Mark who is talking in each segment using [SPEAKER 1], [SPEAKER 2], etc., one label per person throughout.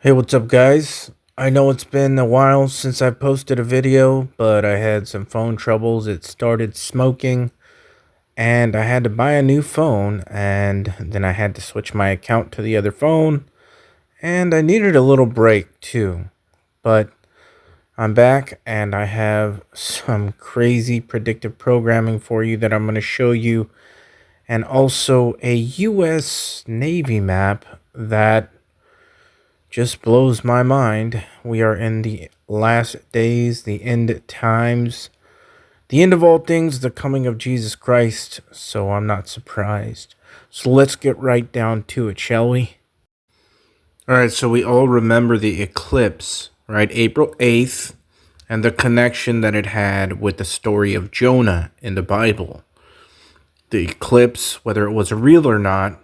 [SPEAKER 1] Hey, what's up, guys? I know it's been a while since I posted a video, but I had some phone troubles. It started smoking, and I had to buy a new phone, and then I had to switch my account to the other phone, and I needed a little break too. But I'm back, and I have some crazy predictive programming for you that I'm going to show you, and also a US Navy map that just blows my mind. We are in the last days, the end times, the end of all things, the coming of Jesus Christ. So I'm not surprised. So let's get right down to it, shall we? All right, so we all remember the eclipse, right? April 8th, and the connection that it had with the story of Jonah in the Bible. The eclipse, whether it was real or not,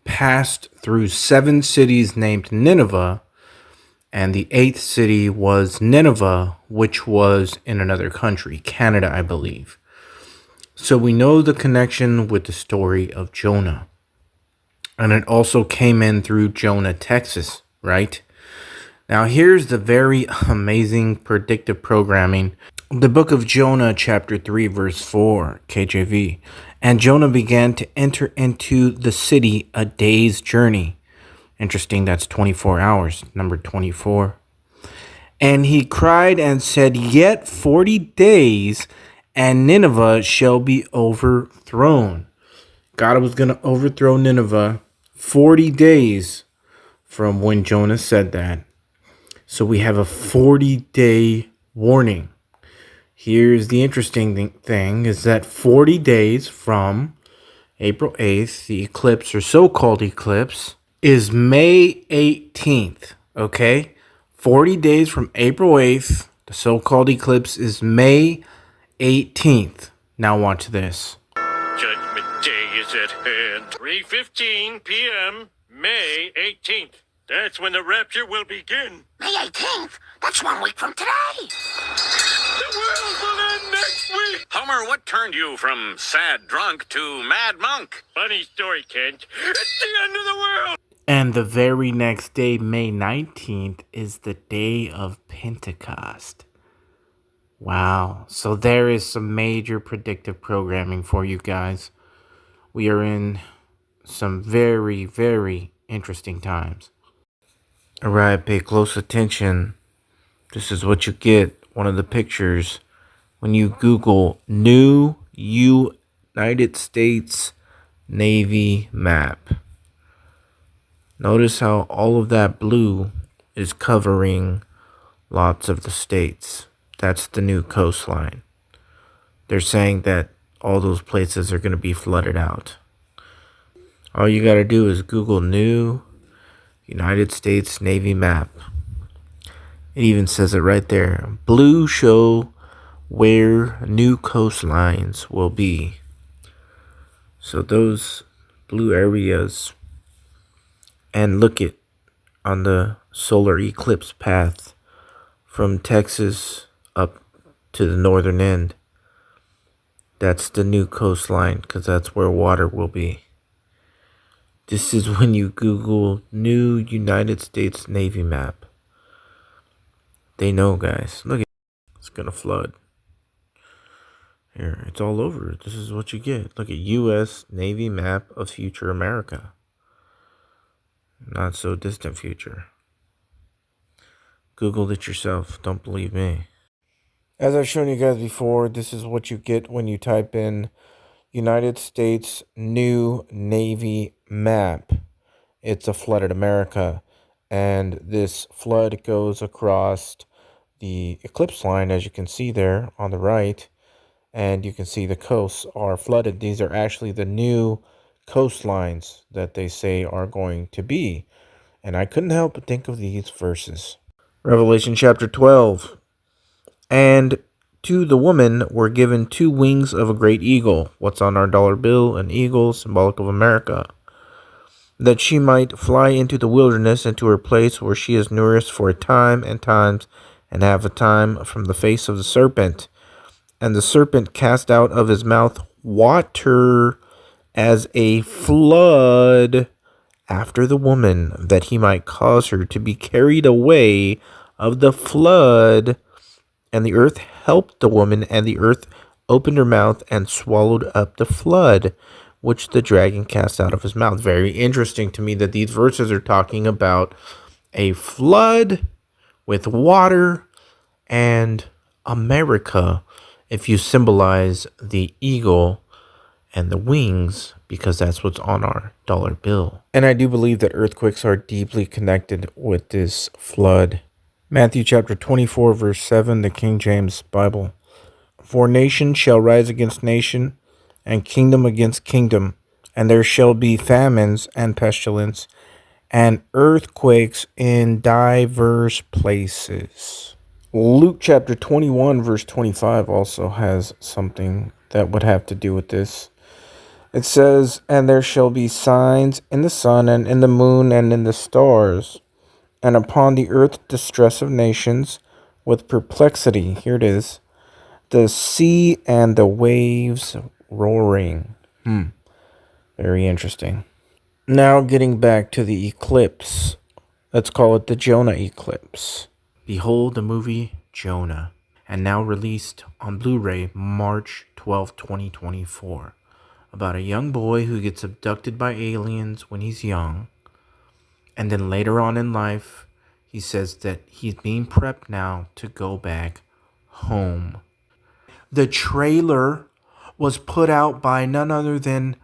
[SPEAKER 1] passed through 7 cities named Nineveh, and the 8th city was Nineveh, which was in another country, Canada, I believe. So we know the connection with the story of Jonah. And it also came in through Jonah, Texas, right? Now here's the very amazing predictive programming. The book of Jonah, chapter 3, verse 4, KJV. And Jonah began to enter into the city a day's journey. Interesting, that's 24 hours, number 24. And he cried and said, Yet 40 days, and Nineveh shall be overthrown. God was going to overthrow Nineveh 40 days from when Jonah said that. So we have a 40-day warning. Here's the interesting thing is that 40 days from April 8th, the eclipse or so-called eclipse, is May 18th, okay? 40 days from April 8th, the so-called eclipse is May 18th. Now watch this.
[SPEAKER 2] Judgment Day is at hand. 3:15 p.m., May 18th. That's when the rapture will begin.
[SPEAKER 3] May 18th? That's 1 week from today.
[SPEAKER 2] The world will end next week.
[SPEAKER 4] Homer, what turned you from sad drunk to mad monk?
[SPEAKER 2] Funny story, Kent. It's the end of the world.
[SPEAKER 1] And the very next day, May 19th, is the day of Pentecost. Wow. So there is some major predictive programming for you guys. We are in some very, very interesting times. All right, pay close attention. This is what you get. One of the pictures when you Google new United States Navy map. Notice how all of that blue is covering lots of the states. That's the new coastline. They're saying that all those places are going to be flooded out. All you got to do is Google new United States Navy map. It even says it right there. Blue show where new coastlines will be. So those blue areas, and look it on the solar eclipse path from Texas up to the northern end. That's the new coastline because that's where water will be. This is when you Google new United States Navy map. They know, guys. Look at it. It's going to flood. Here, it's all over. This is what you get. Look at U.S. Navy map of future America. Not so distant future. Google it yourself. Don't believe me. As I've shown you guys before, this is what you get when you type in United States new Navy map. It's a flooded America. And this flood goes across the eclipse line, as you can see there on the right. And you can see the coasts are flooded. These are actually the new coastlines that they say are going to be. And I couldn't help but think of these verses. Revelation chapter 12. And to the woman were given 2 wings of a great eagle. What's on our dollar bill? An eagle, symbolic of America. That she might fly into the wilderness, into her place where she is nourished for a time and times, and have a time from the face of the serpent. And the serpent cast out of his mouth water as a flood after the woman, that he might cause her to be carried away of the flood. And the earth helped the woman, and the earth opened her mouth and swallowed up the flood, which the dragon cast out of his mouth. Very interesting to me that these verses are talking about a flood with water and America, if you symbolize the eagle and the wings, because that's what's on our dollar bill. And I do believe that earthquakes are deeply connected with this flood. Matthew chapter 24, verse 7, the King James Bible. For nation shall rise against nation, and kingdom against kingdom, and there shall be famines and pestilence, and earthquakes in diverse places. Luke chapter 21, verse 25 also has something that would have to do with this. It says, and there shall be signs in the sun, and in the moon, and in the stars, and upon the earth distress of nations, with perplexity. Here it is. The sea and the waves roaring. Very interesting. Now getting back to the eclipse. Let's call it the Jonah eclipse. Behold the movie Jonah, and now released on Blu-ray March 12, 2024. About a young boy who gets abducted by aliens when he's young. And then later on in life, he says that he's being prepped now to go back home. The trailer was put out by none other than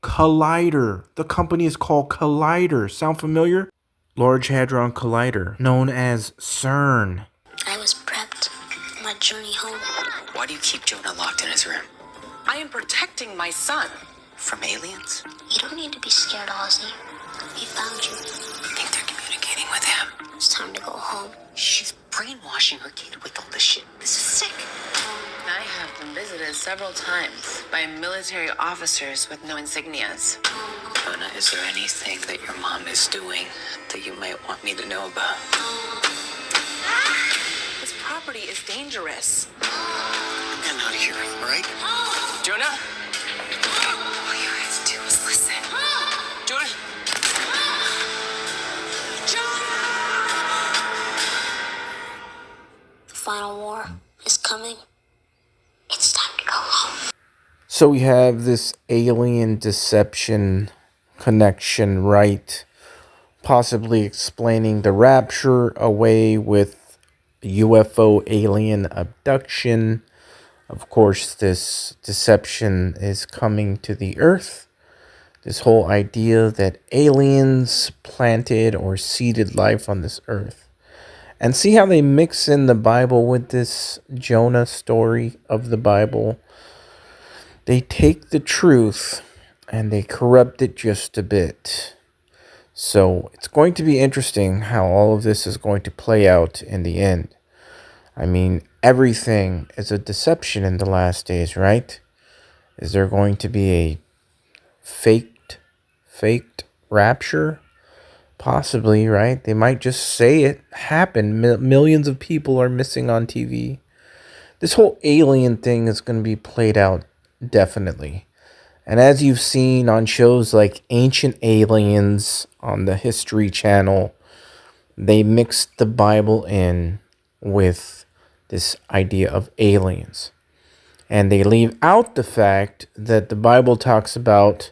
[SPEAKER 1] Collider. The company is called Collider. Sound familiar? Large Hadron Collider, known as CERN.
[SPEAKER 3] I was prepped for my journey home.
[SPEAKER 5] Why do you keep Jonah locked in his room?
[SPEAKER 6] I am protecting my son.
[SPEAKER 5] From aliens?
[SPEAKER 3] You don't need to be scared, Ozzy. We found you.
[SPEAKER 5] I think they're communicating with him.
[SPEAKER 3] It's time to go home.
[SPEAKER 5] She's brainwashing her kid with all this shit. This is sick.
[SPEAKER 6] I have been visited several times by military officers with no insignias.
[SPEAKER 5] Jonah, is there anything that your mom is doing that you might want me to know about?
[SPEAKER 6] This property is dangerous.
[SPEAKER 5] I'm out of here, all right?
[SPEAKER 6] Jonah?
[SPEAKER 5] All you have to do is listen.
[SPEAKER 6] Jonah?
[SPEAKER 3] The final war is coming. It's time to go home.
[SPEAKER 1] So we have this alien deception connection, right? Possibly explaining the rapture away with UFO alien abduction. Of course, this deception is coming to the earth. This whole idea that aliens planted or seeded life on this earth. And see how they mix in the Bible with this Jonah story of the Bible. They take the truth and they corrupt it just a bit. So it's going to be interesting how all of this is going to play out in the end. I mean, everything is a deception in the last days, right? Is there going to be a faked rapture? Possibly, right? They might just say it happened. Millions of people are missing on TV. This whole alien thing is going to be played out, definitely. And as you've seen on shows like Ancient Aliens on the History Channel, they mixed the Bible in with this idea of aliens. And they leave out the fact that the Bible talks about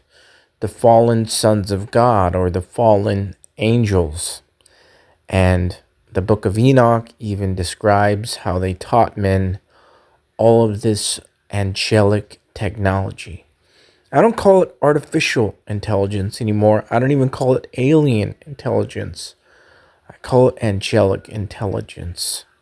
[SPEAKER 1] the fallen sons of God or the fallen angels. And the book of Enoch even describes how they taught men all of this angelic technology. I don't call it artificial intelligence anymore. I don't even call it alien intelligence. I call it angelic intelligence.